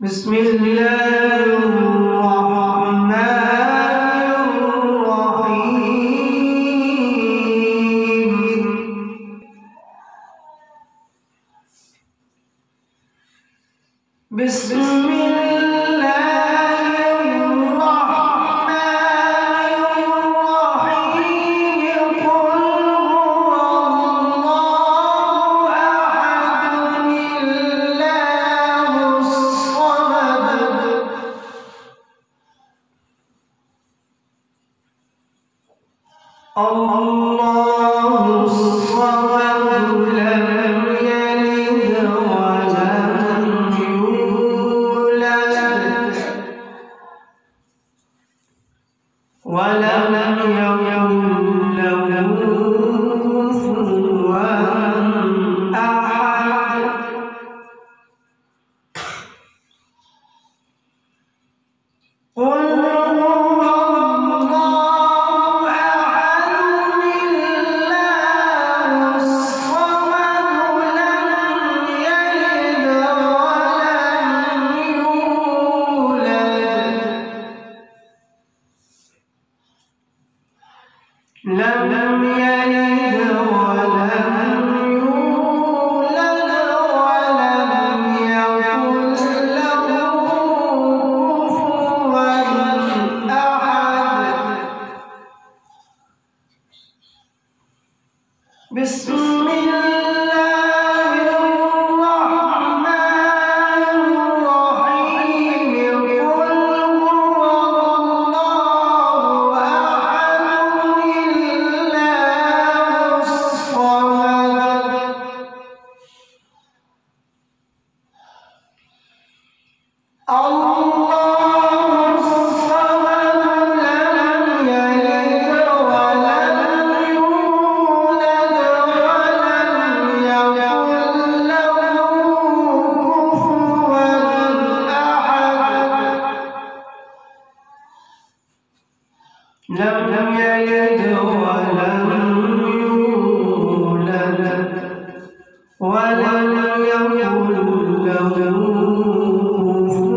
بسم الله الرحمن الرحيم. بسم الله الرحمن الرحيم. قل هو الله أحد الله الصمد الله الصمد لم يلد ولم يولد ولم يكن له كفوا أحد. قل هو الله أحد الله الصمد لم يلد ولم يولد ولم يكن له كفوا أحد. بسم الله الرحمن الرحيم. قل هو الله أحد الله الصمد الله الصمد لم يلد ولم يولد ولم يكن له كفوا أحد. لم يلد ولم يولد ولم يكن له كفوا